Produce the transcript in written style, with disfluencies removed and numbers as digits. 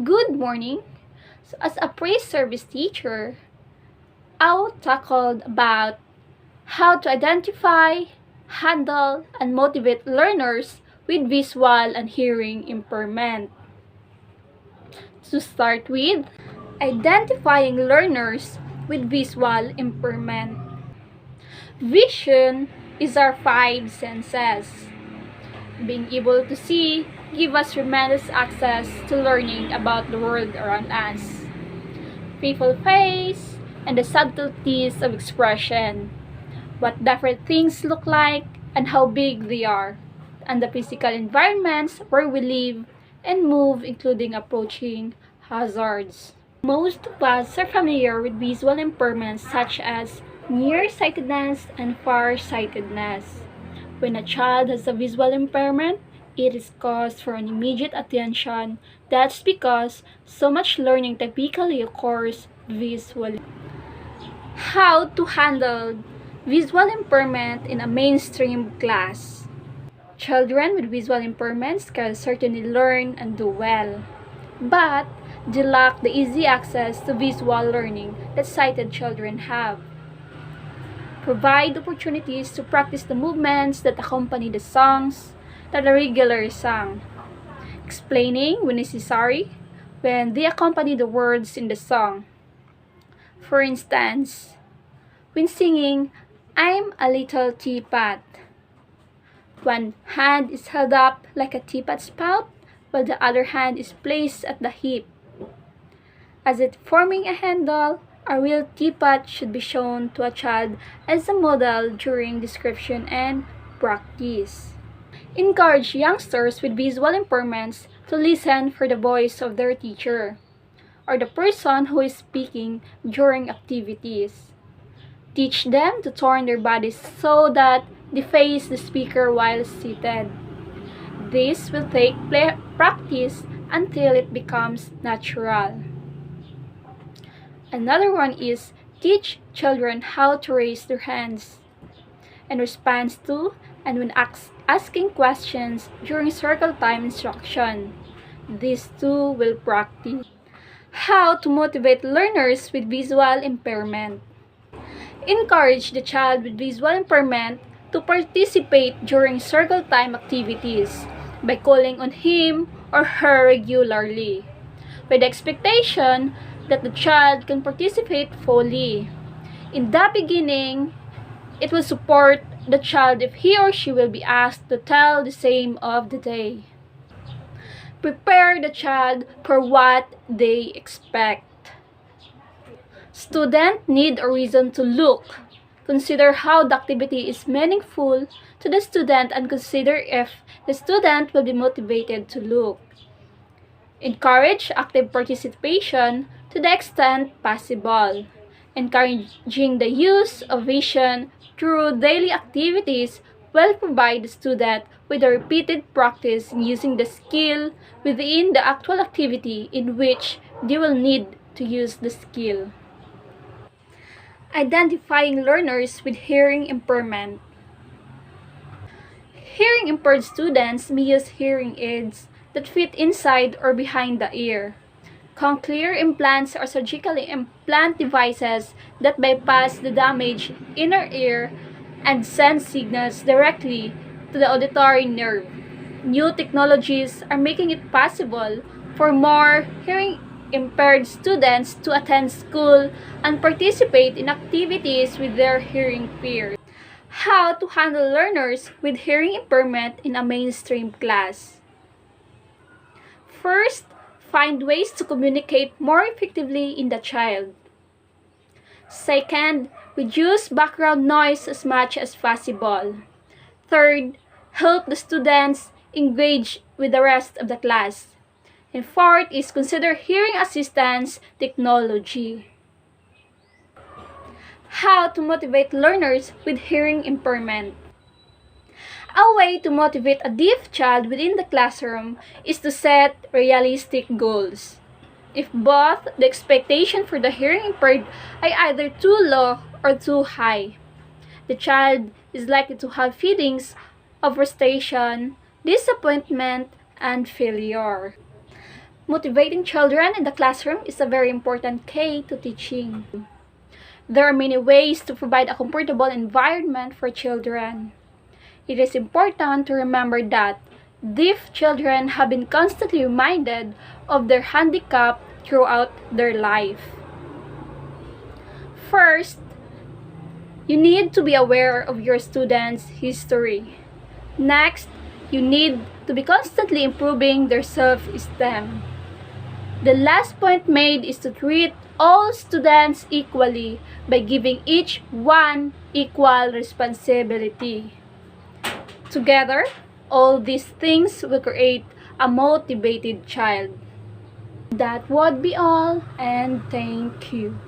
Good morning. So as a pre-service teacher, I tackled about how to identify, handle, and motivate learners with visual and hearing impairment. To start with, identifying learners with visual impairment. Vision is our five senses. Being able to see gives us tremendous access to learning about the world around us. People face and the subtleties of expression, what different things look like and how big they are, and the physical environments where we live and move, including approaching hazards. Most of us are familiar with visual impairments such as nearsightedness and farsightedness. When a child has a visual impairment, it is cause for an immediate attention. That's because so much learning typically occurs visually. How to handle visual impairment in a mainstream class. Children with visual impairments can certainly learn and do well, but they lack the easy access to visual learning that sighted children have. Provide opportunities to practice the movements that accompany the songs that are regularly sung, explaining when necessary when they accompany the words in the song. For instance, when singing I'm a little teapot, one hand is held up like a teapot spout while the other hand is placed at the hip. As it forming a handle, a real teapot should be shown to a child as a model during description and practice. Encourage youngsters with visual impairments to listen for the voice of their teacher or the person who is speaking during activities. Teach them to turn their bodies so that they face the speaker while seated. This will take practice until it becomes natural. Another one is teach children how to raise their hands in response to and when asking questions during circle time instruction. These too will practice. How to motivate learners with visual impairment. Encourage the child with visual impairment to participate during circle time activities by calling on him or her regularly, with the expectation that the child can participate fully. In the beginning, it will support the child if he or she will be asked to tell the same of the day. Prepare the child for what they expect. Students need a reason to look. Consider how the activity is meaningful to the student and consider if the student will be motivated to look. Encourage active participation to the extent possible. Encouraging the use of vision through daily activities will provide the student with a repeated practice in using the skill within the actual activity in which they will need to use the skill. Identifying learners with hearing impairment. Hearing impaired students may use hearing aids that fit inside or behind the ear. Cochlear implants are surgical implant devices that bypass the damaged inner ear and send signals directly to the auditory nerve. New technologies are making it possible for more hearing impaired students to attend school and participate in activities with their hearing peers. How to handle learners with hearing impairment in a mainstream class. First, find ways to communicate more effectively in the child. Second, reduce background noise as much as possible. Third, help the students engage with the rest of the class. And fourth is consider hearing assistance technology. How to motivate learners with hearing impairment. A way to motivate a deaf child within the classroom is to set realistic goals. If both the expectation for the hearing impaired are either too low or too high, the child is likely to have feelings of frustration, disappointment, and failure. Motivating children in the classroom is a very important key to teaching. There are many ways to provide a comfortable environment for children. It is important to remember that deaf children have been constantly reminded of their handicap throughout their life. First, you need to be aware of your students' history. Next, you need to be constantly improving their self-esteem. The last point made is to treat all students equally by giving each one equal responsibility. Together, all these things will create a motivated child. That would be all, and thank you.